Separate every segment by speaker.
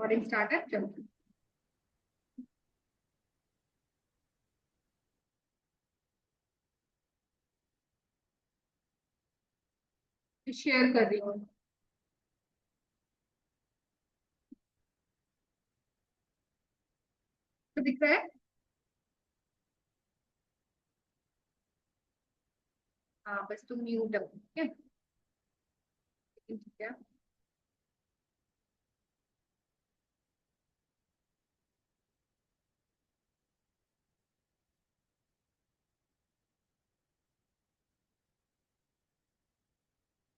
Speaker 1: Recording start है, चलो share कर रही हूँ। तो दिख रहा है? हाँ बस तुम म्यूट हो, ठीक है? ठीक है।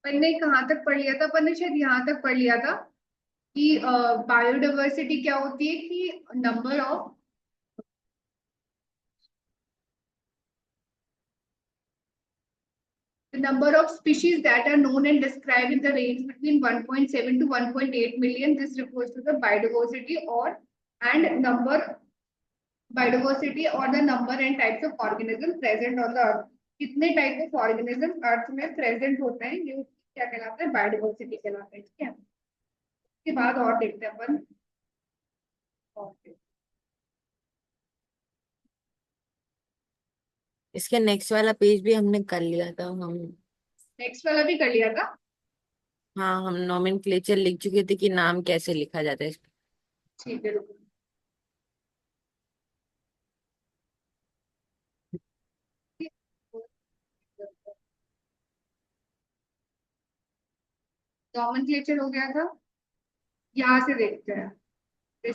Speaker 1: अपन ने कहाँ तक पढ़ लिया था? अपन ने शायद यहाँ तक पढ़ लिया था कि बायोडाइवर्सिटी क्या होती है, कि number of the number of species that are known and described in the range between 1.7 to 1.8 million. This refers to the biodiversity or and number biodiversity or the number and types of organisms present on the earth. कितने type of organism अर्थ में present होते हैं, ये क्या कहलाता है? Biodiversity कहलाता है, ठीक है? उसके बाद और देखते हैं अपन।
Speaker 2: इसके नेक्स्ट वाला पेज भी हमने कर लिया था हम।
Speaker 1: नेक्स्ट वाला भी कर लिया था।
Speaker 2: हाँ, हम नोमेनक्लेचर लिख चुके थे कि नाम कैसे लिखा जाता है।
Speaker 1: ठीक है, रुको। नॉमेनक्लेचर हो गया था। यहाँ से देखते हैं।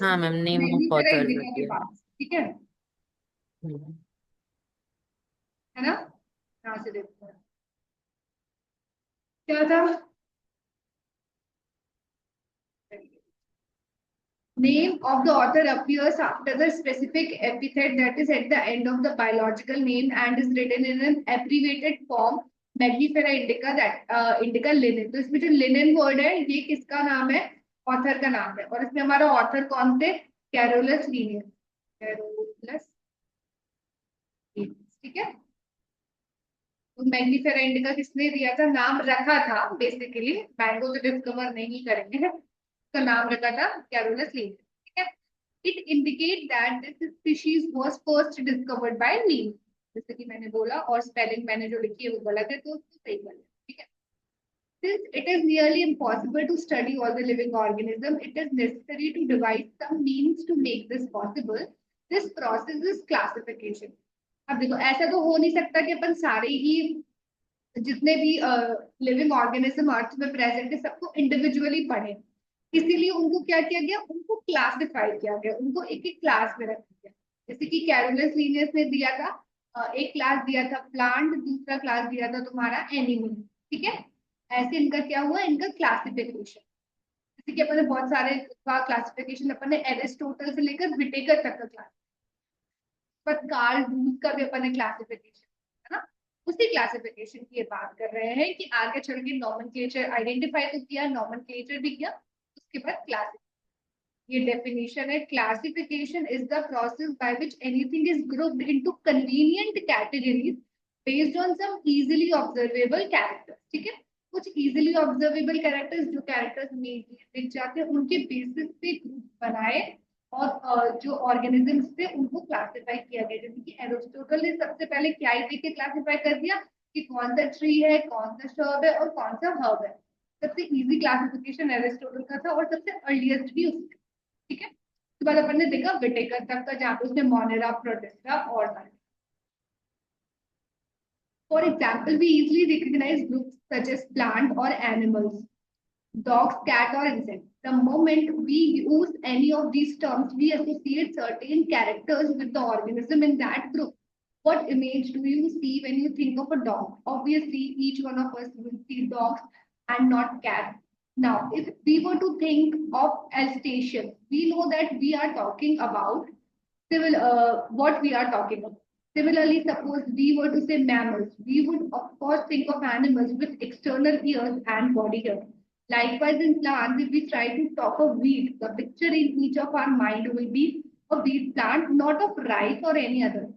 Speaker 2: हाँ ma'am, name of
Speaker 1: Mangifera
Speaker 2: author
Speaker 1: indica के
Speaker 2: रखिए।
Speaker 1: पास, ठीक है?
Speaker 2: हम्म।
Speaker 1: है ना? यहाँ से देखते हैं क्या था। Name of the author appears after the specific epithet that is at the end of the biological name and is written in an abbreviated form. Mellifera indica, that indica linen. तो इसमें जो लिनेन वर्ड है ये किसका नाम है? Author का नाम है। और इसमें हमारा ऑथर कौन थे? Carolus Linnaeus. कैरोलस, ठीक है? तो मैग्नीफेरा इंडिका किसने दिया था, नाम रखा था? बेसिकली मैंगो तो डिस्कवर नहीं करेंगे, तो नाम रखा था कैरोलस लीनियस, ठीक है? It indicate that this species was first discovered by Linn, जैसे कि मैंने बोला, और स्पेलिंग मैंने जो लिखी है वो गलत है तो उसको सही कर लें, ठीक है? Since it is nearly impossible to study all the living organisms, it is necessary to devise some means to make this possible. This process is classification. अब देखो, ऐसा तो हो नहीं सकता कि अपन सारे ही जितने भी लिविंग ऑर्गेनिज्म अर्थ में प्रेजेंट है सबको इंडिविजुअली पढ़े। इसीलिए उनको क्या किया गया? उनको क्लासिफाई किया गया, उनको एक एक क्लास में रखा गया। जैसे कि कैरोलस लीनियस ने दिया था, एक क्लास दिया था प्लांट, दूसरा क्लास दिया था तुम्हारा एनिमल, ठीक है? ऐसे इनका क्या हुआ, इनका क्लासिफिकेशन। जैसे कि अपन ने बहुत सारे क्लासिफिकेशन अपन ने एरिस्टोटल से लेकर विटेकर तक का क्लास, पर कार्ल रूस का भी अपन ने क्लासिफिकेशन, है ना? उसी क्लासिफिकेशन की ये बात कर रहे हैं कि आगे चल के नॉमेनक्लेचर आइडेंटिफाई तो किया, नॉमेनक्लेचर भी किया, उसके बाद क्लासिफिकेशन। ये डेफिनेशन है, classification is the process by which anything is grouped into convenient categories based on some easily observable characters, ठीक है? कुछ इजीली ऑब्जर्वेबल कैरेक्टर्स, जो कैरेक्टर्स में दिख जाते हैं, उनके बेसिस पे ग्रुप बनाए और जो ऑर्गेनिजम्स थे उनको क्लासिफाई किया गया। जैसे कि एरिस्टोटल ने सबसे पहले क्या ही देख के क्लासिफाई कर दिया कि कौन सा ट्री है, कौन सा श्रब है और कौन सा हर्ब है। सबसे इजी क्लासिफिकेशन एरिस्टोटल का था और सबसे अर्लीस्ट भी उसका, ठीक है? उसके बाद अपन ने देखा विटेकर तक का, जहाँ पे उसने मोनेरा, प्रोटिस्टा और सारे। For example, we easily recognize groups such as plant or animals, dogs, cat, or insects. The moment we use any of these terms, we associate certain characters with the organism in that group. What image do you see when you think of a dog? Obviously, each one of us will see dogs and not cats. Now, if we were to think of Alsatians, we know that we are talking about what we are talking about. Similarly, suppose we were to say mammals, we would of course think of animals with external ears and body hair. Likewise, in plants, if we try to talk of weed, the picture in each of our mind will be a weed plant, not of rice or any other.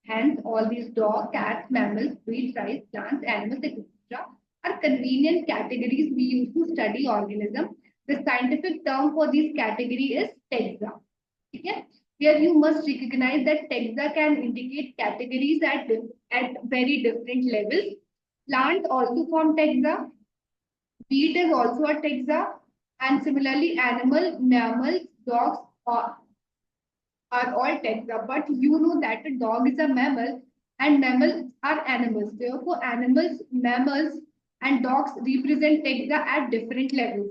Speaker 1: Hence, all these dog, cats, mammals, weeds, rice, plants, animals, etc. are convenient categories we use to study organisms. The scientific term for this category is taxa. ठीक है? Here you must recognize that taxa can indicate categories at very different levels. Plant also form taxa. Wheat is also a taxa, and similarly, mammals, dogs are all taxa. But you know that a dog is a mammal, and mammals are animals. Therefore, animals, mammals, and dogs represent taxa at different levels.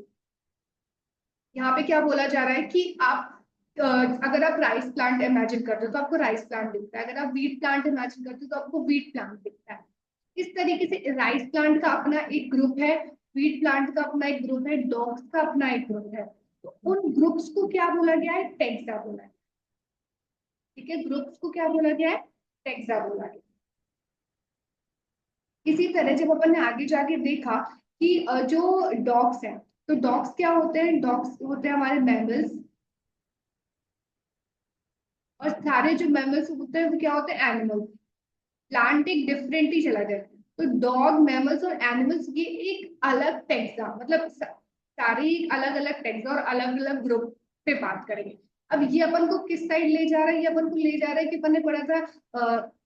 Speaker 1: यहाँ पे क्या बोला जा रहा है कि आप अगर आप राइस प्लांट इमेजिन करते हो तो आपको राइस प्लांट दिखता है, अगर आप व्हीट प्लांट इमेजिन करते हो तो आपको व्हीट प्लांट दिखता है। इस तरीके से राइस प्लांट का अपना एक ग्रुप है, व्हीट प्लांट का अपना एक ग्रुप है, डॉग्स का अपना एक ग्रुप है। तो उन ग्रुप्स को क्या बोला गया है? टेक्सा बोला है। ठीक है, ग्रुप्स को क्या बोला गया है? टेक्सा बोला गया। इसी तरह जब अपन ने आगे जाके देखा कि जो डॉग्स हैं, तो डॉग्स क्या होते हैं? डॉग्स होते हैं हमारे मैमल्स, और सारे जो मैमल्स होते हैं वो क्या होते हैं? एनिमल्स। प्लांट एक डिफरेंट ही चला जाता है। तो डॉग, मैमल्स और एनिमल्स ये एक अलग टेक्सा, मतलब सारे अलग अलग टेक्सा और अलग अलग ग्रुप पे बात करेंगे। अब ये अपन को किस साइड ले जा रहा है? ये अपन को ले जा रहा है कि अपन ने पढ़ा था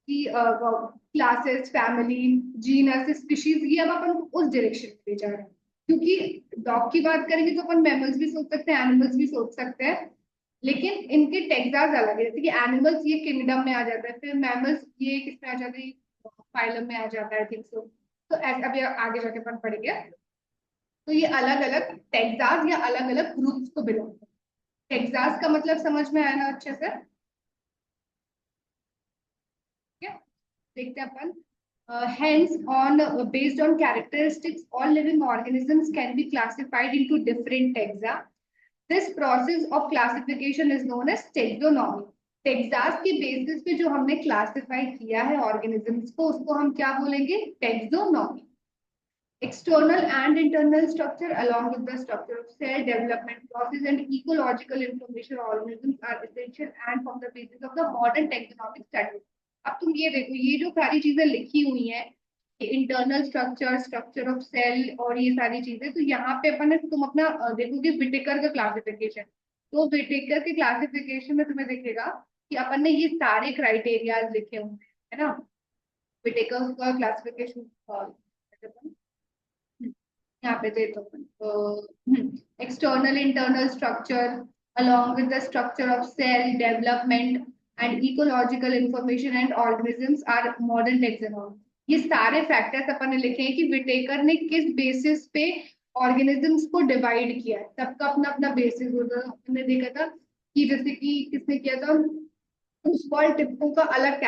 Speaker 1: कि क्लासेस, फैमिली, जीनस, स्पीशीज, ये अब अपन को उस डायरेक्शन में ले जा रहे हैं। क्योंकि डॉग की बात करेंगे तो अपन मैमल्स भी सोच सकते हैं, एनिमल्स भी सोच सकते हैं, लेकिन इनके टेक्सास अलग है। जैसे कि एनिमल्स ये किंगडम में आ जाता है, फिर मैमल्स ये किस में आ जाते हैं? फाइलम में आ जाता है, थिंक सो। तो ऐसे अभी आगे जाके अपन पढ़ेंगे। तो ये अलग अलग टेक्सास या अलग अलग ग्रुप्स को बिलोंग करते हैं। टेक्सास का मतलब समझ में आया ना अच्छे से? ठीक है, देखते हैं अपन। Hence, based on characteristics, all living organisms can be classified into different taxa. This process of classification is known as taxonomy. Texas के बेसिस पे जो हमने क्लासिफाई किया है ऑर्गेनिजम्स को, उसको हम क्या बोलेंगे? Taxonomy. External and internal structure along with the structure of cell development process and ecological information organisms are essential and form the basis of the modern taxonomic studies. अब तुम ये देखो, ये जो सारी चीजें लिखी हुई हैं, internal structure, structure of cell और ये सारी चीजें, तो यहाँ पे अपन तुम अपना देखोगे विटेकर का क्लासिफिकेशन। तो विटेकर के क्लासिफिकेशन में तुम्हें दिखेगा कि अपन ने ये सारे क्राइटेरियाज लिखे हुए हैं, है ना? विटेकर का क्लासिफिकेशन यहाँ पे दे दो। External internal structure along with the structure of cell development and ecological information and organisms are modern taxonomy. ये सारे फैक्टर्स अपन ने लिखे हैं कि विटेकर ने किस बेसिस पे ऑर्गेनिजम्स को डिवाइड किया है। सबका अपना अपना बेसिस होता है। हमने देखा था कि जैसे कि किसने किया था, स्पॉल टिप्पो का अलग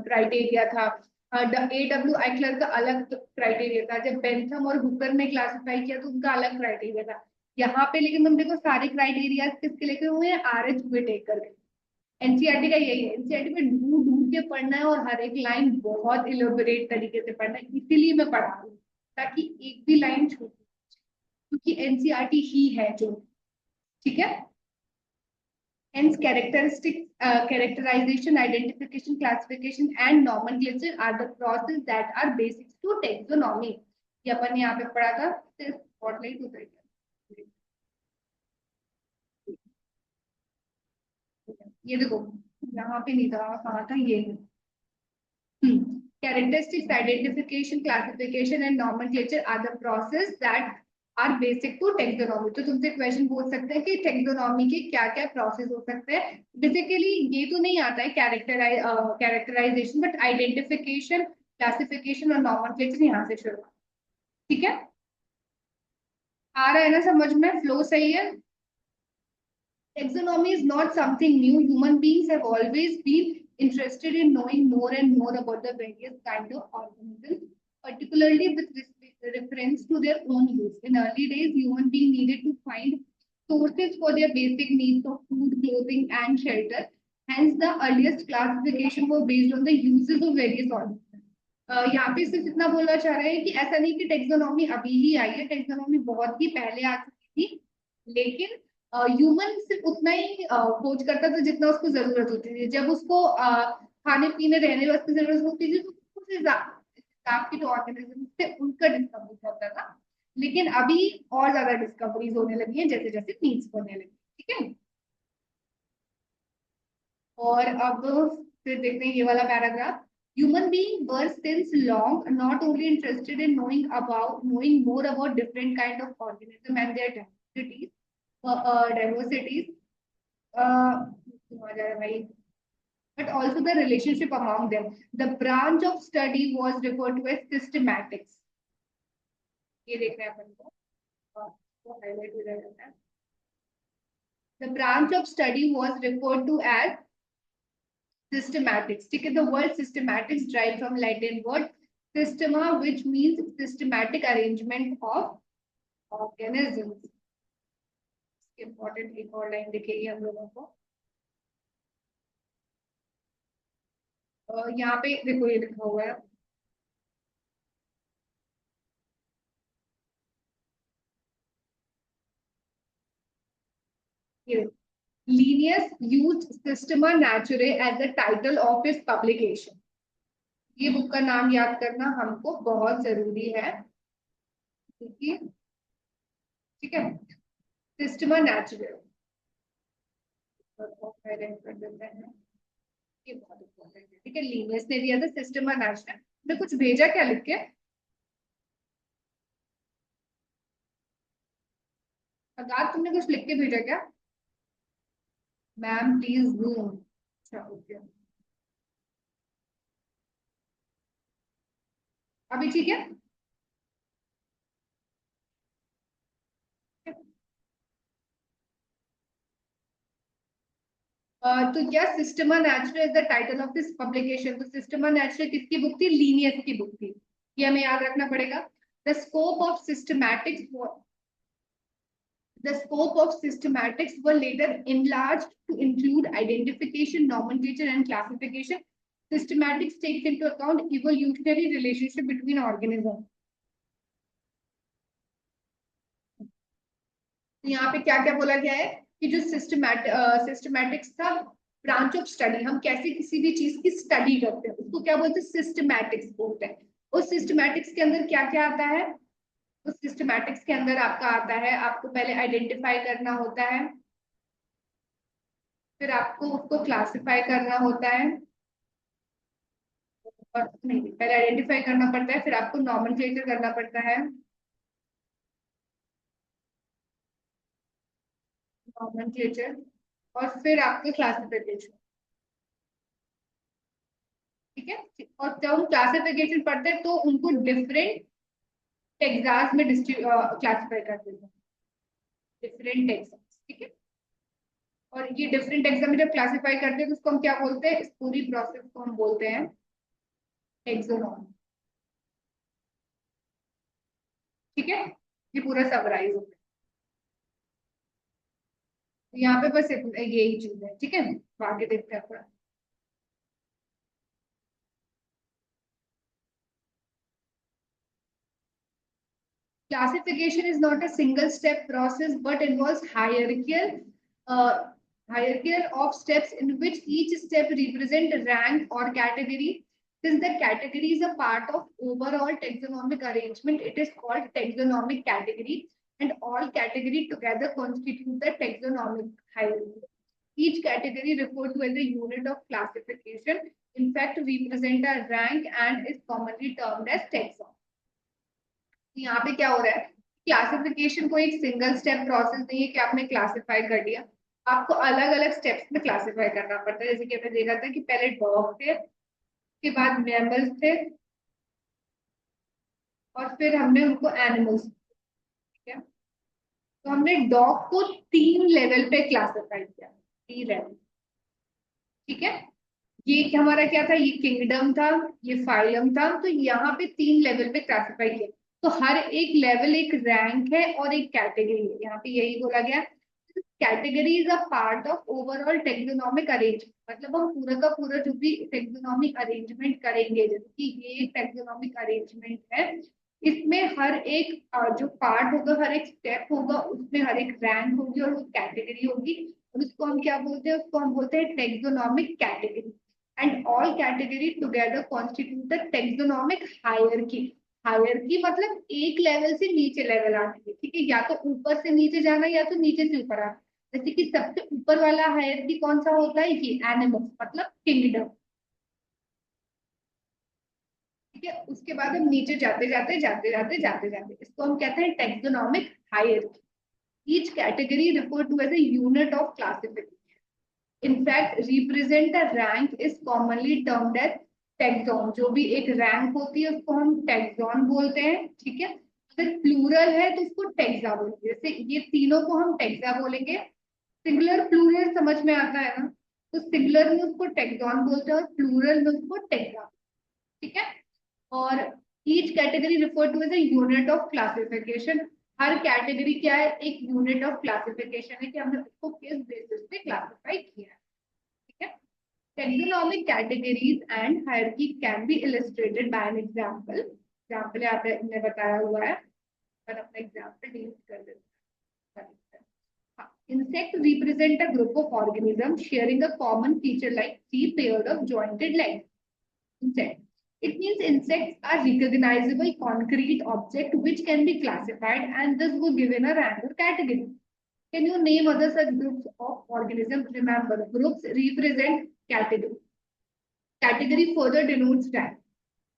Speaker 1: क्राइटेरिया था, AW आइक्लर का अलग क्राइटेरिया था, जब बेंथम और हुकर ने क्लासिफाई किया तो उनका अलग क्राइटेरिया था। यहाँ पे लेकिन तुम देखो सारे क्राइटेरिया किसके लिखे हुए हैं? RH विटेकर के। एनसीईआरटी का यही है, एनसीईआरटी में ढूंढ ढूंढ के पढ़ना है और हर एक लाइन बहुत इलोबरेट तरीके से पढ़ना है, इसीलिए मैं पढ़ा रही हूँ ताकि एक भी लाइन छूटे, क्योंकि एनसीईआरटी ही है जो। ठीक है, hence characterization, identification, classification and nomenclature are the process that are basic to taxonomy. ये अपन यहाँ पे पढ़ा था, सिर्फ स्पॉटलाइट हो जाएगा। ये देखो, यहाँ पे नहीं था, कहाँ था ये? Characteristics, identification, classification and nomenclature are the process that are basic to taxonomy. तो तुमसे क्वेश्चन पूछ सकते हैं कि टेक्सोनॉमी के क्या क्या प्रोसेस हो सकते हैं। बेसिकली ये तो नहीं आता है कैरेक्टराइजेशन, बट आइडेंटिफिकेशन, क्लासिफिकेशन और नॉमेनक्लेचर यहाँ से शुरू। ठीक है, आ रहा है ना समझ में? फ्लो सही है? Taxonomy is not something new. Human beings have always been interested in knowing more and more about the various kinds of organisms, particularly with reference to their own use. In early days, human beings needed to find sources for their basic needs of food, clothing, and shelter. Hence, the earliest classification were based on the uses of various organisms. यहाँ पे सिर्फ इतना बोलना चाह रहे हैं कि ऐसा नहीं कि टेक्सोनॉमी अभी ही आई है, टेक्सोनॉमी बहुत ही पहले आ चुकी थी, लेकिन ह्यूमन सिर्फ उतना ही खोज करता था जितना उसको जरूरत होती थी। जब उसको खाने पीने रहने वास्ते जरूरत होती थी तो उस हिसाब के जो ऑर्गेनिज्म थे उनका डिस्कवरी करता था। लेकिन अभी और ज्यादा डिस्कवरीज होने लगी हैं जैसे जैसे नीड्स बढ़ने लगी, ठीक है। और अब फिर देखते हैं ये वाला paragraph. Human being were since long not only interested in knowing more about different kind of organism and their diversities, आ जा रहा है भाई, but also the relationship among them. The branch of study was referred to as systematics. ये देखना है अपन को, वो highlight हो जाएगा। The branch of study was referred to as systematics. ठीक है, the word systematics derived from Latin word systema, which means systematic arrangement of organisms. Important एक और लाइन दिखेगी हम लोगों को, यहाँ पे देखो ये लिखा हुआ है, ये Linnaeus used Systema Naturae as the title of his publication. ये बुक का नाम याद करना हमको बहुत जरूरी है, ठीक है। सिस्टमा नेचुरल कर देते हैं, ये बहुत इंपॉर्टेंट है, ठीक है। लीनियस ने दिया था सिस्टमा नेचुरल। मैं कुछ भेजा क्या लिख के, अगर तुमने कुछ लिख के भेजा क्या? Ma'am please do. अच्छा ओके, अभी ठीक है। तो क्या Systema Naturae is the title of this publication? तो सिस्टमा नेचुरल किसकी बुक थी? लीनियस की बुक थी, ये हमें याद रखना पड़ेगा। The scope of systematics The scope of systematics were later enlarged to include identification, nomenclature, and classification. Systematics takes into account evolutionary relationship between organisms. यहाँ पे क्या क्या बोला गया है कि जो सिस्टमैटिक्स था ब्रांच ऑफ स्टडी, हम कैसे किसी भी चीज की स्टडी करते हैं उसको क्या बोलते हैं? सिस्टमैटिक्स बोलते हैं। उस सिस्टमैटिक्स के अंदर क्या क्या आता है? उस सिस्टमैटिक्स के अंदर आपका आता है, आपको पहले आइडेंटिफाई करना होता है, फिर आपको उसको क्लासिफाई करना होता है, और नहीं पहले आइडेंटिफाई करना पड़ता है, फिर आपको नॉमेनक्लेचर करना पड़ता है, नॉमेनक्लेचर, और फिर आपके क्लासिफिकेशन, ठीक है। और जब हम क्लासिफिकेशन पढ़ते हैं तो उनको डिफरेंट टेक्सास में क्लासिफाई कर देते हैं, डिफरेंट टेक्सास, ठीक है। और ये डिफरेंट टेक्सास में जब क्लासिफाई करते हैं तो उसको हम क्या बोलते हैं? इस पूरी प्रोसेस को हम बोलते हैं टेक्सोनॉमी, ठीक है। ये पूरा समराइज होता है यहाँ पे, बस यही चीज है, ठीक है। आगे देखते हैं। Classification is not a single step process but involves hierarchical of steps in which each step represent rank or category. Since the category is a part of overall taxonomic arrangement, it is called taxonomic category, and all category together constitute the taxonomic hierarchy. Each category referred to as a unit of classification, in fact, represent a rank and is commonly termed as taxon. यहाँ पे क्या हो रहा है? Classification को एक single step process नहीं है कि आपने क्लासिफाई कर दिया, आपको अलग अलग स्टेप्स में क्लासिफाई करना पड़ता है। जैसे कि हमने देखा था कि पहले डॉग थे, उसके बाद मैमल्स थे, और फिर हमने उनको एनिमल्स, ठीक है। तो हमने डॉग को 3 लेवल पे क्लासिफाई किया, 3 लेवल, ठीक है। ये हमारा क्या था? ये किंगडम था, ये फाइलम था, तो यहाँ पे 3 लेवल पे क्लासिफाई किया। तो हर एक लेवल एक रैंक है और एक कैटेगरी है, यहाँ पे यही बोला गया। Category is a part of overall taxonomic arrangement, मतलब हम पूरा का पूरा जो भी टेक्सोनॉमिक अरेंजमेंट करेंगे, जैसे कि ये एक टेक्सोनॉमिक अरेंजमेंट है, इसमें हर एक जो पार्ट होगा, हर एक स्टेप होगा, उसमें हर एक रैंक होगी और कैटेगरी होगी, और उसको हम क्या बोलते हैं? उसको हम बोलते हैं taxonomic category, and all category together constitute the taxonomic hierarchy. Hierarchy मतलब एक लेवल से नीचे लेवल आने की, ठीक है, या तो ऊपर से नीचे जाना या तो नीचे से ऊपर आना। जैसे कि सबसे ऊपर वाला हायरकी कौन सा होता है, ये एनिमल्स मतलब किंगडम, ठीक है। उसके बाद हम नीचे जाते जाते जाते जाते जाते जाते इसको हम कहते हैं taxonomic hierarchy. Each category refer to as a unit of classification, in fact represent a rank is commonly termed as taxon। जो भी एक रैंक होती है उसको हम टैक्सॉन बोलते हैं, ठीक है। अगर प्लूरल है तो उसको टेक्सा बोलेंगे, जैसे ये तीनों को हम टेक्सा बोलेंगे। सिंगुलर प्लूरल समझ में आता है ना, तो सिंगुलर में उसको टेक्सॉन बोलते हैं और प्लूरल में उसको टेक्सा, ठीक है। और each category refer to as a unit of classification. हर कैटेगरी क्या है, एक यूनिट ऑफ क्लासिफिकेशन है कि हमने उसको किस बेसिस पे क्लासिफाई किया है, ठीक है। Taxonomic categories and hierarchy can be illustrated by an example। Example यहाँ पे हमने बताया हुआ है, पर अपना एग्जाम्पल डिलीट कर देते हैं। Insect represent a group of organisms sharing a common feature like three pairs of jointed legs। Insect. It means insects are recognizable concrete object which can be classified and thus were given a rank or category। Can you name other such groups of organisms? Remember, groups represent category. Category further denotes rank.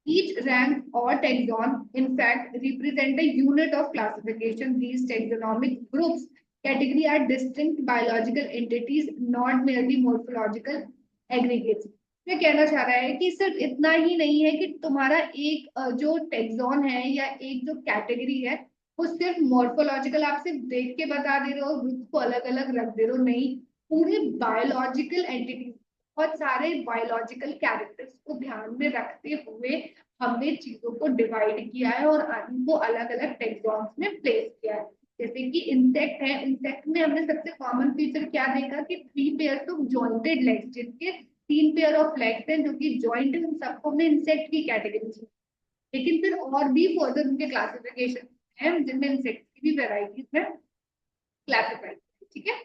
Speaker 1: Each rank or taxon, in fact, represent a unit of classification. These taxonomic groups category are distinct biological entities, not merely morphological aggregates। ये कहना चाह रहा है कि सिर्फ इतना ही नहीं है कि तुम्हारा एक जो टेक्सॉन है या एक जो कैटेगरी है वो सिर्फ मॉर्फोलॉजिकल आप सिर्फ देख के बता दे रहे हो, ग्रुप को अलग अलग रख दे रहे हो, नहीं, पूरे बायोलॉजिकल एंटिटी, बहुत सारे बायोलॉजिकल कैरेक्टर्स को ध्यान में रखते हुए हमने चीजों को डिवाइड किया है और उनको अलग अलग टेक्सॉन्स में प्लेस किया है। जैसे कि इंसेक्ट है, इंसेक्ट में हमने सबसे कॉमन फीचर क्या देखा कि three pair of jointed legs, जिनके तीन पेयर ऑफ लेग्स हैं जो कि जॉइंट है, उन सबको हमने इंसेक्ट की कैटेगरी में। लेकिन फिर और भी फर्दर उनके क्लासिफिकेशन है जिनमें इंसेक्ट की भी वेराइटीज में क्लासिफाइड, ठीक है।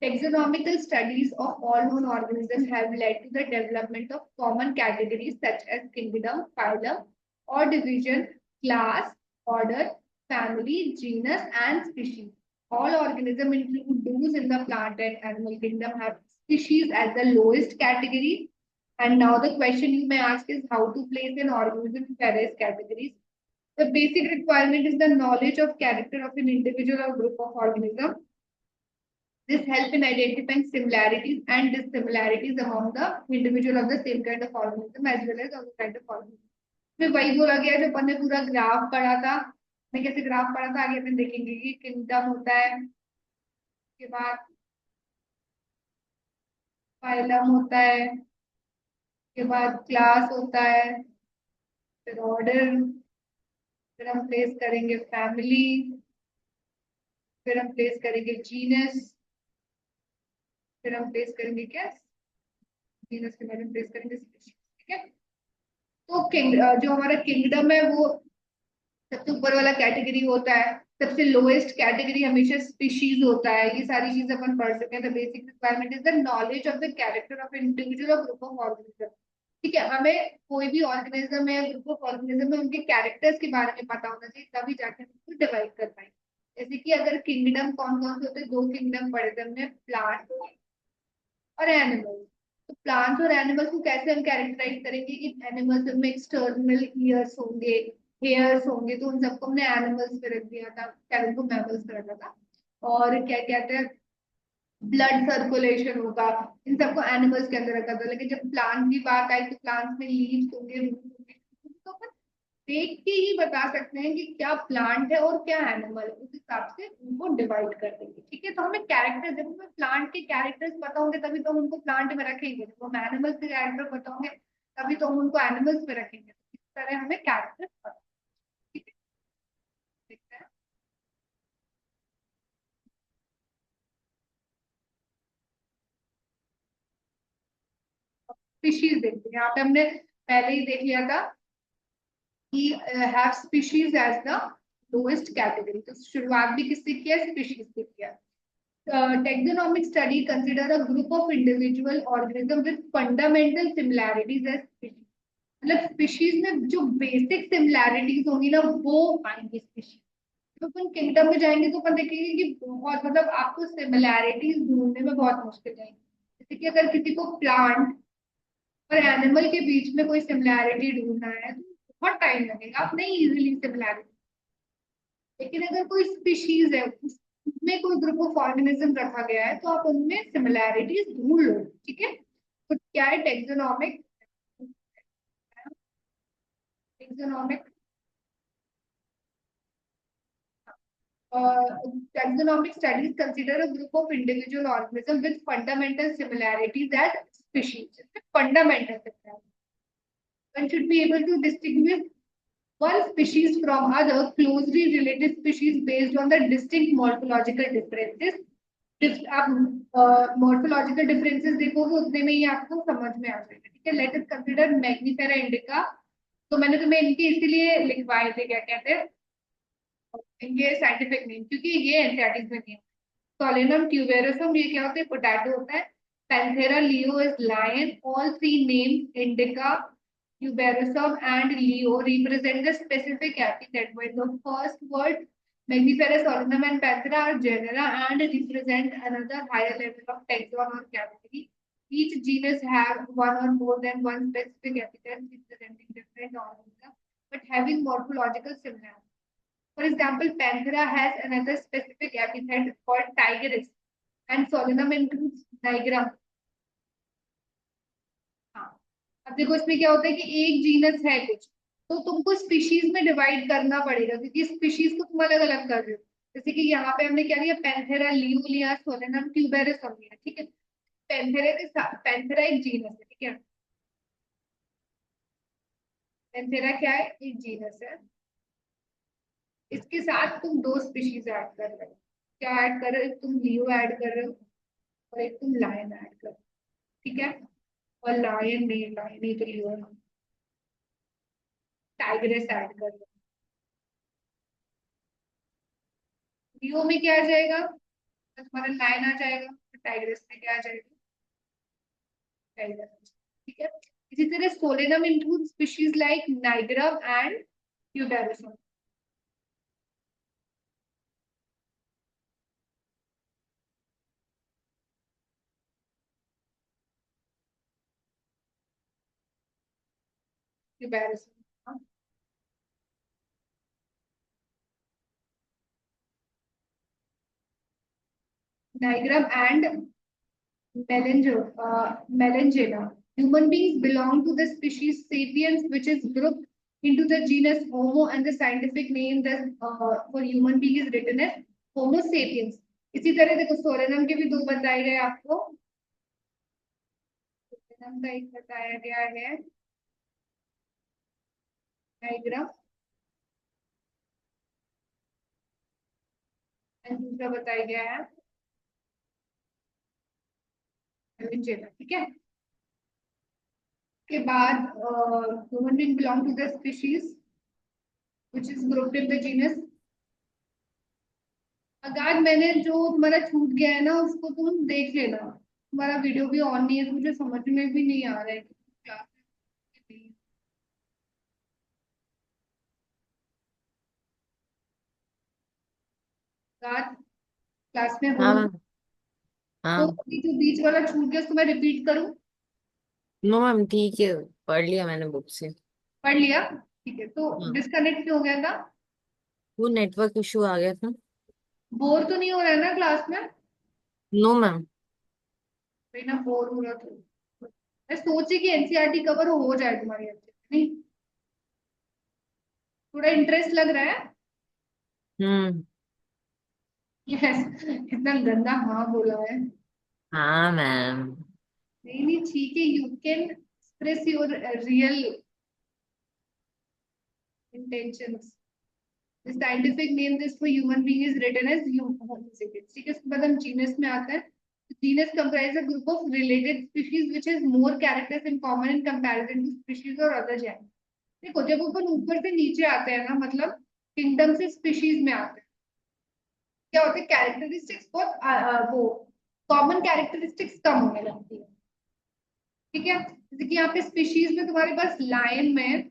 Speaker 1: Taxonomical studies of all known organisms have led to the development of common categories such as kingdom, phylum, or division, class, order, family, genus, and species. All organisms, including those in the plant and animal kingdom, have species as the lowest category. And now the question you may ask is how to place an organism in various categories. The basic requirement is the knowledge of character of an individual or group of organisms. This help in identifying similarities and dissimilarities among the individual of the same kind of organism as well as other kind of organism। फिर वही बोला गया जो अपन ने पूरा graph पढ़ा था, मैं कैसे ग्राफ पढ़ा था आगे अपन देखेंगे कि किंगडम होता है, उसके बाद फाइलम होता है, उसके बाद क्लास होता है, फिर ऑर्डर, फिर हम प्लेस करेंगे फैमिली, फिर हम प्लेस करेंगे जीनस, फिर हम प्लेस करेंगे क्या, जीनस के बाद हम प्लेस करेंगे स्पीशीज, ठीक है। तो जो हमारा किंगडम है वो सबसे ऊपर वाला कैटेगरी होता है, सबसे लोएस्ट कैटेगरी हमेशा स्पीशीज होता है। ये सारी चीजें अपन पढ़ सकते हैं। The basic requirement is the knowledge of the character of individual और ग्रुप ऑफ ऑर्गेनिज्म, ठीक है। हमें कोई भी ऑर्गेनिज्म है, ग्रुप ऑफ ऑर्गेनिज्म है, उनके कैरेक्टर्स के बारे में पता होना चाहिए, तभी जाके हम उसको डिवाइड कर पाएंगे। जैसे कि अगर किंगडम कौन कौन से होते हैं, दो किंगडम पढ़े थे हमने, प्लांट और एनिमल्स। तो प्लांट्स और एनिमल्स को कैसे हम कैरेक्टराइज करेंगे कि एनिमल्स में एक्सटर्नल ईयर्स होंगे, हेयर्स होंगे, तो उन सबको हमने एनिमल्स पे रख दिया था, क्या उनको मैमल्स पे रखा था। और क्या कहते हैं, ब्लड सर्कुलेशन होगा, इन सबको एनिमल्स के अंदर रखा था। लेकिन जब प्लांट की बात आई तो प्लांट्स में लीव्स होंगे, रूट्स होंगे, तो अपन देख के ही बता सकते हैं कि क्या प्लांट है और क्या एनिमल है, उस हिसाब से उनको डिवाइड कर देंगे, ठीक है। तो हमें कैरेक्टर, जब हमें प्लांट के कैरेक्टर्स पता होंगे तभी तो हम उनको प्लांट में रखेंगे, जब हम एनिमल्स के कैरेक्टर पता होंगे तभी तो हम उनको एनिमल्स में रखेंगे। इस तरह हमें कैरेक्टर्स पता, ठीक है। देखते हैं स्पीशीज, देखते हैं यहाँ पे हमने पहले ही देख लिया था कि have species as the lowest category. तो शुरुआत भी किससे किया, स्पीशीज से किया। Taxonomic study consider a group of individual organisms with fundamental similarities as species। मतलब स्पीशीज में जो बेसिक सिमिलैरिटीज होंगी ना वो आएंगी स्पीशीज। तो अपन किंगडम में जाएंगे तो अपन देखेंगे कि बहुत मतलब आपको सिमिलैरिटीज ढूंढने में बहुत मुश्किल आएगी। जैसे कि अगर किसी को प्लांट और एनिमल के बीच में कोई सिमिलैरिटी ढूंढना है तो बहुत टाइम लगेगा, आप नहीं इजीली सिमिलैरिटी। लेकिन अगर कोई स्पीशीज है उसमें कोई ग्रुप ऑफ ऑर्गेनिज्म रखा गया है तो आप उनमें सिमिलैरिटीज ढूंढ लो, ठीक है। तो क्या है taxonomic, taxonomic taxonomic studies consider a group of individual organisms with fundamental similarities as species. Fundamental similarities. One should be able to distinguish one species from other closely related species based on the distinct morphological differences. आप morphological differences देखोगे उतने में ही आपको समझ में आ जाएगा, ठीक है। Let us consider Mangifera indica. तो मैंने तुम्हें इनके इसीलिए लिखवाए थे, क्या कहते हैं इनके साइंटिफिक नेम, क्योंकि ये एनसीईआरटी में नहीं है। Solanum tuberosum ये क्या होता है, पोटैटो होता है। Panthera leo is lion. All three names indica, tuberosum and leo represent the specific epithet. When the first word Magnifera, Solanum and Panthera are genera and represent another higher level of taxon or category. Each genus have one or more than one specific epithet representing different organisms but having morphological similarities. For example, Panthera has another specific epithet called tigris, and Solanum includes nigrum. हाँ, अब देखो इसमें क्या होता है कि एक genus है कुछ, तो तुमको स्पीशीज में डिवाइड करना पड़ेगा क्योंकि स्पीशीज को तुम अलग अलग कर रहे हो। जैसे कि यहाँ पे हमने क्या लिया, पैंथेरा लियो लिया, सोलेनम ट्यूबेरस लिया, ठीक है। पैंथेरा के साथ, पैंथेरा एक जीनस है, ठीक है। पैंथेरा क्या है, एक जीनस है। इसके साथ तुम दो स्पीशीज ऐड कर रहे हो। क्या ऐड कर रहे हो, तुम लियो ऐड कर रहे हो और एक तुम लायन ऐड कर रहे हो, ठीक है। और लायन नहीं, लायन ही तो लियो है। टाइग्रेस ऐड कर लो। लियो में क्या आ जाएगा, तो तुम्हारा लायन आ जाएगा, तो टाइग्रेस में क्या आ जाएगा, टाइगर, ठीक है। इसी तरह Solanum include species like nigrum and tuberosum. Tuberosum, nigrum and melangena. Human beings belong to the species sapiens, which is grouped into the genus Homo, and the scientific name that for human being is written as Homo sapiens. इसी तरह देखो Solanum के भी दो बताए गए आपको। Solanum का एक बताया गया है नाइग्रम, एंड दूसरा बताया गया है मेलेंजेना, ठीक है। के बाद human being belong to the species which is grouped in the genus। अगर मैंने जो तुम्हारा छूट गया है ना उसको तुम देख लेना, तुम्हारा वीडियो भी ऑन नहीं है तो मुझे समझ में भी नहीं आ रहा है कि क्लास में क्लास में हो।
Speaker 2: हाँ मैम।
Speaker 1: तो
Speaker 2: हाँ।
Speaker 1: अभी जो बीच वाला छूट गया उसको मैं रिपीट करूं।
Speaker 2: नो मैम, ठीक है, पढ़ लिया मैंने बुक से।
Speaker 1: पढ़ लिया, ठीक है। तो
Speaker 2: हाँ,
Speaker 1: डिस्कनेक्ट क्यों हो गया था,
Speaker 2: वो नेटवर्क इशू आ गया था।
Speaker 1: बोर तो नहीं हो रहा है ना क्लास में।
Speaker 2: No ma'am.
Speaker 1: भाई ना बोर हो रहा तो मैं सोची कि एनसीईआरटी कवर हो जाए तुम्हारी अच्छे से। नहीं, थोड़ा इंटरेस्ट लग रहा है।
Speaker 2: हम्म।
Speaker 1: यस, इतना गंदा हाँ बोला है।
Speaker 2: हाँ मैम।
Speaker 1: नहीं नहीं ठीक है, you can express your real intentions. The scientific name this for human being is written as Homo sapiens, ठीक है। इसके बाद हम जीनस में आते हैं। Genus comprise a group of related species which has more characters in common in comparison to species or other genera। देखो जब अपन ऊपर से नीचे आते हैं ना, मतलब किंगडम से स्पीशीज में आते हैं, क्या होता है कैरेक्टरिस्टिक्स बहुत वो कॉमन कैरेक्टरिस्टिक्स कम होने लगती है। ठीक है, जैसे कि यहाँ पे स्पीशीज में तुम्हारे पास लायन में,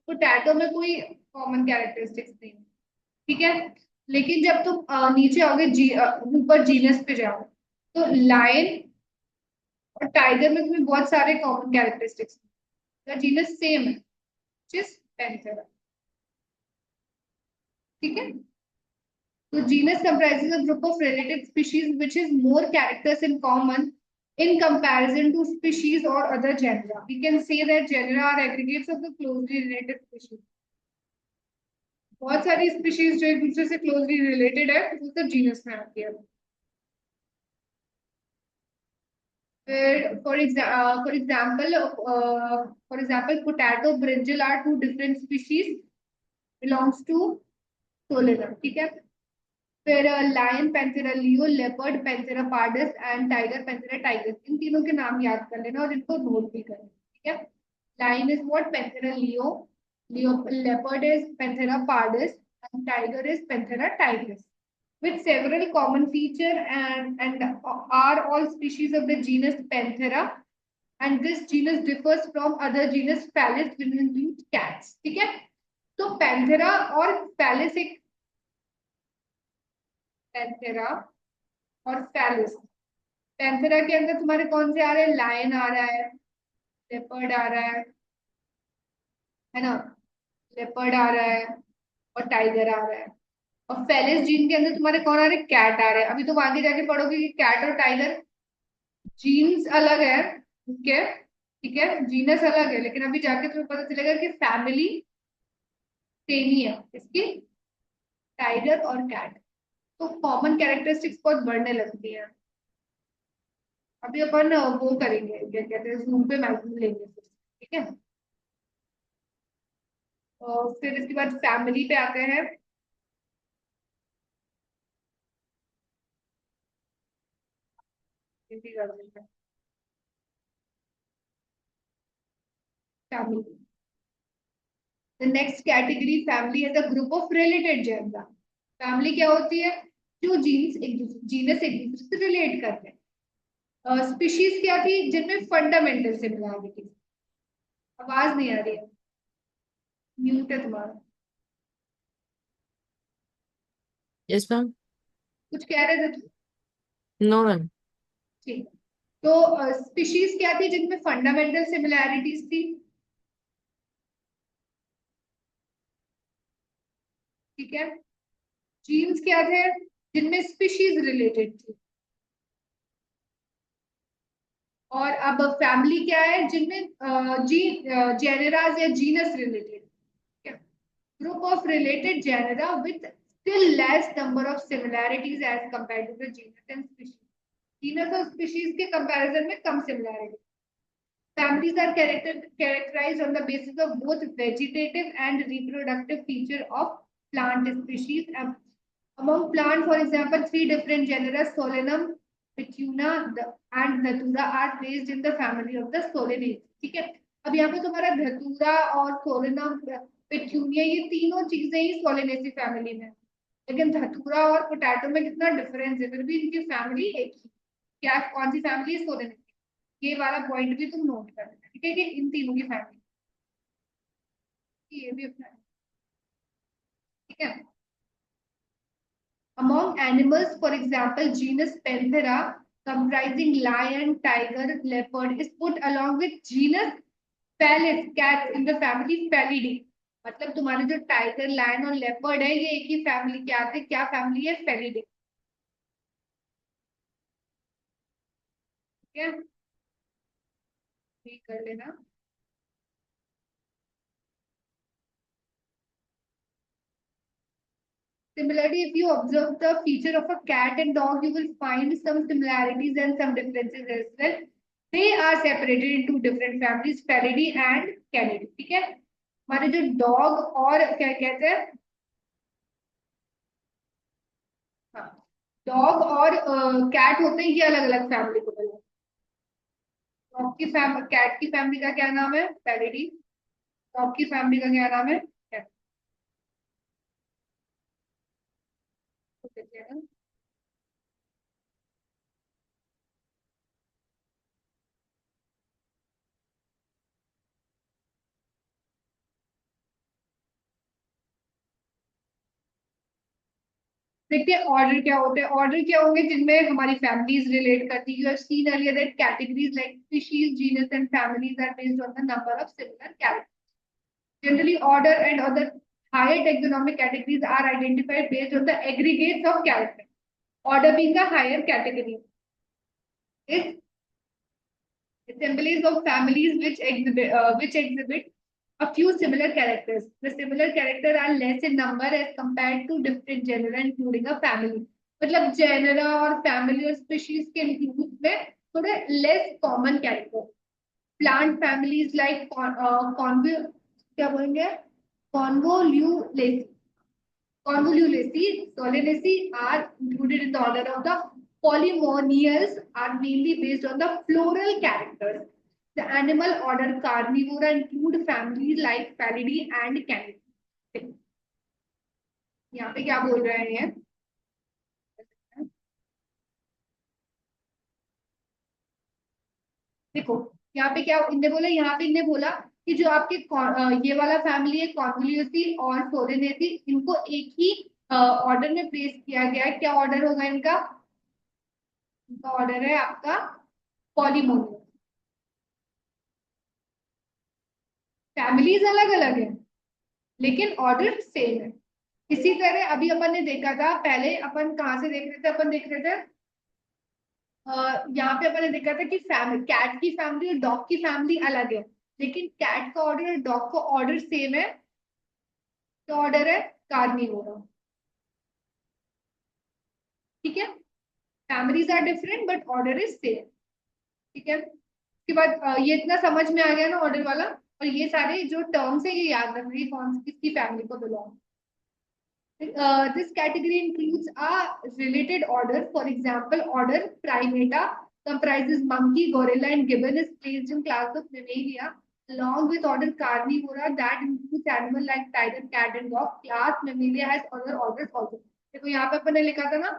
Speaker 1: पोटैटो में कोई कॉमन कैरेक्टरिस्टिक्स नहीं है, ठीक है। लेकिन जब तुम नीचे आओगे ऊपर जीनस पे जाओ, तो लायन और टाइगर में तुम्हें बहुत सारे कॉमन कैरेक्टरिस्टिक्स, जीनस सेम है, जिस पैंथेरा, ठीक है। तो genus comprises a group of related species which is more characters in common in comparison to species or other genera. We can say that genera are aggregates of the closely related species. बहुत सारी species जो एक दूसरे से closely related है वो तो genus में आती है। फिर for example potato brinjal are two different species belongs to Solanum, ठीक है। फिर lion Panthera leo, leopard Panthera pardus and tiger Panthera tigers, इन तीनों के नाम याद कर लेना और इनको नोट भी करना, ठीक है। Lion is what, Panthera leo, leo leopard is Panthera pardus and tiger is Panthera tigris with several common feature and are all species of the genus Panthera, and this genus differs from other genus Felis which includes cats, ठीक है। तो Panthera और Felis एक, Panthera और Felis, Panthera के अंदर तुम्हारे कौन से आ रहे हैं, लायन आ रहा है, लेपर्ड आ रहा है ना, लेपर्ड आ रहा है और टाइगर आ रहा है। और फेलिस जीन के अंदर तुम्हारे कौन आ रहे हैं, कैट आ रहे हैं। अभी तुम आगे जाके पढ़ोगे कि कैट और टाइगर जीन्स अलग है, ठीक है, ठीक है, जीनस अलग है, लेकिन अभी जाके तुम्हें पता चलेगा कि फैमिली सेम ही है इसकी, टाइगर और कैट। तो कॉमन कैरेक्टरिस्टिक्स बहुत बढ़ने लगती है। अभी अपन वो करेंगे, क्या कहते हैं, जूम पे मैगजीन लेंगे, ठीक है। और फिर इसके बाद फैमिली पे आते हैं। Family, the next category family है the group of related genera. Family क्या होती है, जो जीनस एक दूसरे से रिलेट करते हैं। स्पीशीज क्या थी, जिनमें फंडामेंटल सिमिलरिटी। आवाज नहीं आ रही है, म्यूट है तुम्हारा।
Speaker 2: Yes ma'am.
Speaker 1: कुछ कह रहे थे तुम,
Speaker 2: नो मैम।
Speaker 1: ठीक। तो स्पीशीज क्या थी जिनमें फंडामेंटल सिमिलैरिटीज थी, ठीक है। जीन्स क्या थे, जिनमें स्पीशीज रिलेटेड थी। और अब फैमिली क्या है, जिनमें जेनेरास या genus related, group of related genera with still less number of similarities as compared to the genus and species. Genus और स्पीशीज के कंपैरिजन में कम similarity. Families are characterized on the basis of both vegetative and reproductive feature of plant species. Among plant, for example, three different genera, Solanum, Petuna, and Dhatura, are placed in the family of the Solanaceae. ठीक है, अब यहाँ पे तुम्हारा धतूरा और Solanum, petunia, ये तीनों चीजें ही सोलेनेसी फैमिली में, लेकिन धतूरा और पोटैटो में कितना डिफरेंस है, फिर भी इनकी फैमिली एक ही। क्या, कौन सी फैमिली है, सोलेनेसी। ये वाला पॉइंट भी तुम नोट कर लेना, ठीक है, कि इन तीनों की फैमिली, ये भी अपना है, ठीक है। Among animals, for example, genus Panthera, comprising lion, tiger, leopard, is put along with genus Felis, cat, in the family Felidae. मतलब तुम्हारे जो टाइगर, लायन और लेपर्ड है, ये एक ही फैमिली के आते हैं। क्या फैमिली है, फेलिडे, ठीक है, ठीक कर लेना। Similarly, if you observe the feature of a cat and dog, you will find some similarities and some differences as well. They are separated into different families, Felidae and Canidae, ठीक है। हमारे जो dog और क्या कहते हैं, हाँ, dog और कैट होते हैं, ये अलग अलग फैमिली को belong। डॉग की फैमिली, कैट की फैमिली का क्या नाम है, Felidae। डॉग की फैमिली का क्या नाम है, Cat। देखते हैं ऑर्डर क्या होते हैं। ऑर्डर क्या होंगे, जिनमें हमारी फैमिलीज रिलेट करती है। You have seen earlier that categories like species, genus and families are based on the number of similar characters. Generally order and other higher taxonomic categories are identified based on the aggregates of characters. Order being the higher category is assemblies of families which exhibit a few similar characters. The similar characters are less in number as compared to different genera, including a family. मतलब genera और family और species के include में थोड़े less common character. Plant families like क्या बोलेंगे, convolvulaceae, Solanaceae are included in the order of the Polymonials, are mainly based on the floral characters. The animal order Carnivora include families like Felidae and Canidae. यहाँ पे क्या बोल रहे हैं? देखो यहाँ पे क्या इनने बोला, यहाँ पे इनने बोला कि जो आपके ये वाला फैमिली है कॉन्वोल्यूसी और सोलेनेसी, इनको एक ही ऑर्डर में प्लेस किया गया है। क्या ऑर्डर होगा इनका? इनका ऑर्डर है आपका पॉलीमोनियस। फैमिलीज अलग अलग है लेकिन ऑर्डर सेम है। इसी तरह अभी अपन ने देखा था, पहले अपन कहाँ से देख रहे थे, अपन देख रहे थे यहाँ पे अपन ने देखा था कि फैमिली, कैट की फैमिली और डॉग की फैमिली अलग है, लेकिन कैट का ऑर्डर और डॉग का ऑर्डर सेम है। तो ऑर्डर है कार्निवोरा। ठीक है, families are different but order is same. ठीक है, उसके बाद ये इतना समझ में आ गया ना ऑर्डर वाला। और ये सारे जो टर्म्स है ये याद रखना, ये कौन किसकी फैमिली को belong. This category includes a related order. For example, order Primata comprises monkey, gorilla, and gibbon is placed in class of Mammalia, along with order Carnivora that includes animal like tiger, cat, and dog. Class Mammalia has other orders also. देखो यहाँ पे अपन ने लिखा था ना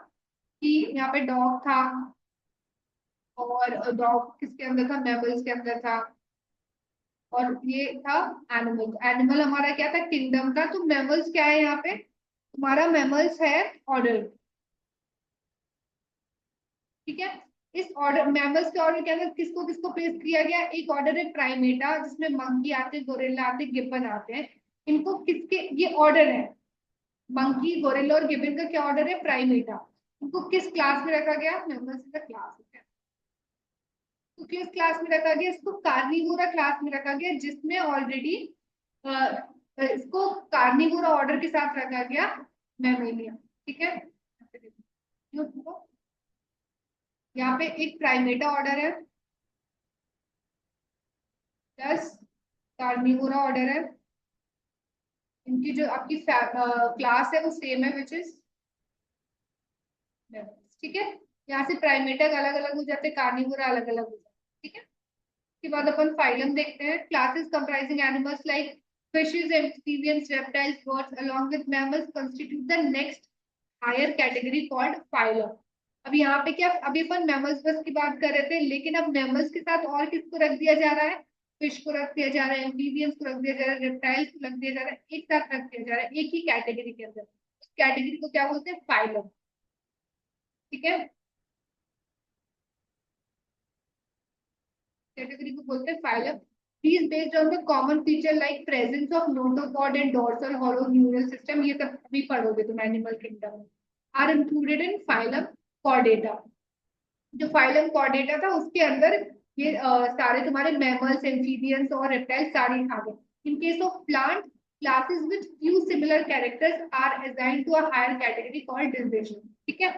Speaker 1: कि यहाँ पे डॉग था, और डॉग किसके अंदर था, मैमल्स के अंदर था। और ये था एनिमल। एनिमल हमारा क्या था, किंगडम था। तो मैमल्स क्या है यहाँ पे, तुम्हारा मैमल्स है ऑर्डर। ठीक है, इस ऑर्डर मैमल्स के ऑर्डर के अंदर किसको किसको प्लेस किया गया? एक ऑर्डर है प्राइमेटा जिसमें मंकी आते हैं, गोरिल्ला आते हैं, गिब्बन आते हैं। इनको किसके, ये ऑर्डर है मंकी, गोरिल्ला और गिब्बन का क्या ऑर्डर है? प्राइमेटा। इनको किस क्लास में रखा गया? मैमल्स का क्लास है। तो किस क्लास में रखा गया? इसको कार्निवोरा क्लास में रखा गया, जिसमें ऑलरेडी इसको कार्निवोरा ऑर्डर के साथ रखा गया मैमेलिया। ठीक है, यहाँ पे एक प्राइमेटा ऑर्डर है प्लस कार्निवोरा ऑर्डर है। इनकी जो आपकी क्लास है वो सेम है, विच इज। ठीक है, यहाँ से प्राइमेटा अलग अलग हो जाते हैं, कार्निवोरा अलग अलग हो जाते हैं। ठीक है, उसके बाद अपन फाइलम देखते हैं। Classes comprising animals like fishes, amphibians, reptiles, birds along with mammals constitute the next higher category called phylum. अब यहाँ पे क्या, अभी अपन मैमल्स बस की बात कर रहे थे, लेकिन अब मैमल्स के साथ और किसको रख दिया जा रहा है? फिश को रख दिया जा रहा है, एम्फीबियंस को रख दिया जा रहा है, रेप्टाइल्स को रख दिया जा रहा है, एक साथ रख दिया जा रहा है एक ही कैटेगरी के अंदर। उस कैटेगरी को क्या बोलते हैं? फाइलम। ठीक है, कैटेगरी को बोलते हैं phylum. These based on the common feature like presence of notochord and dorsal hollow neural system, ये सब अभी पढ़ोगे तुम एनिमल किंगडम में, are included in phylum Chordata। जो फाइलम कॉर्डेटा था उसके अंदर ये सारे तुम्हारे मैमल्स, एम्फीबियंस और रेप्टाइल्स सारे आ गए। In case of plant, classes with few similar characters are assigned to a higher category called division. ठीक है,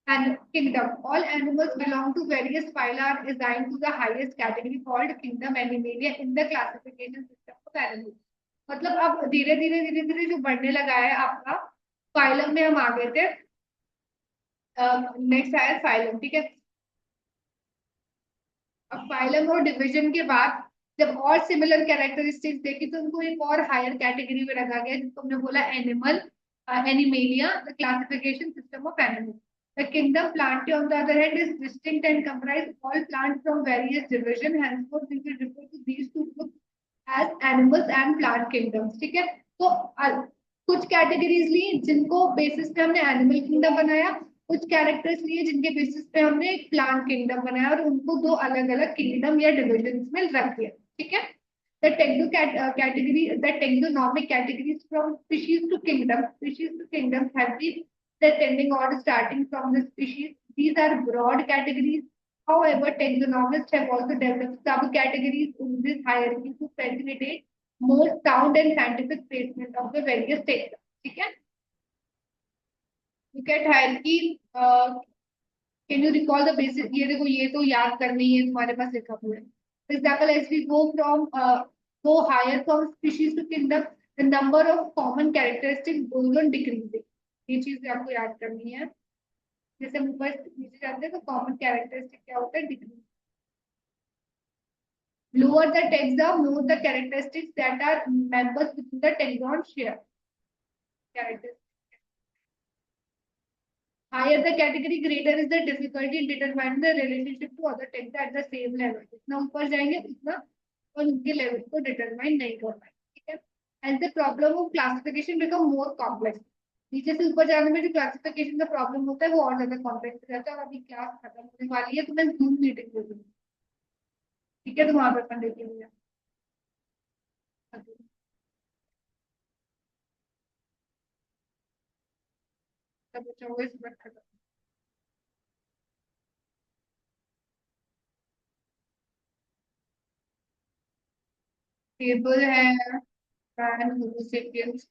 Speaker 1: and kingdom. All animals belong to various phyla are assigned to the highest category called kingdom Animalia in the classification system of animals। मतलब अब धीरे धीरे जो बढ़ने लगा है आपका, फाइलम में हम आ गए थे, नेक्स्ट आया फाइलम। ठीक है, अब फाइलम और डिवीजन के बाद जब और सिमिलर कैरेक्टरिस्टिक्स देखी तो उनको एक और हायर कैटेगरी में रखा गया, जिसको हमने बोला animal animalia, the classification system of animals. The kingdom Plantae, on the other hand, is distinct and comprise all plants from various division. Henceforth, we will refer to these two groups as animals and plant kingdoms। ठीक है, तो कुछ categories ली जिनको basis पे हमने animal kingdom बनाया, कुछ characters लिए जिनके बेसिस पे हमने एक प्लांट किंगडम बनाया, और उनको दो अलग अलग किंगडम या डिविजन में रख दिया। ठीक है। The category, the taxonomic categories from species to kingdom have been descending or starting from the species. These are broad categories. However, taxonomists have also developed subcategories in this hierarchy to facilitate more sound and scientific placement of the various taxa. ठीक है? Look at hierarchy. Can you recall the basic? ये देखो, ये तो याद करनी है, तुम्हारे पास लिखा हुआ है. For example, as we go higher from species to kingdom, the number of common characteristics goes on decreasing. ये चीज आपको याद करनी है. जैसे हम ऊपर नीचे जाते हैं तो कॉमन कैरेक्टरिस्टिक क्या होता है? Decrease. Lower the taxa, more the characteristics that are members within the taxon share. Characteristics. Higher the category, greater is the difficulty in determining the relationship to other taxa at the same level. जितना ऊपर जाएंगे उतना और उनके level को determine नहीं कर पाएंगे. ठीक है. As the problem of classification become more complex. नीचे से ऊपर जाने में जो क्लासिफिकेशन का प्रॉब्लम होता है वो और ज्यादा कॉम्प्लेक्स हो जाता है. और अभी क्लास खत्म होने वाली है तो मैं जूम मीटिंग में. ठीक है, तो वहां पर अपन देखेंगे. तब बच्चों को इस बार खत्म. टेबल है. Fan, Homo sapiens,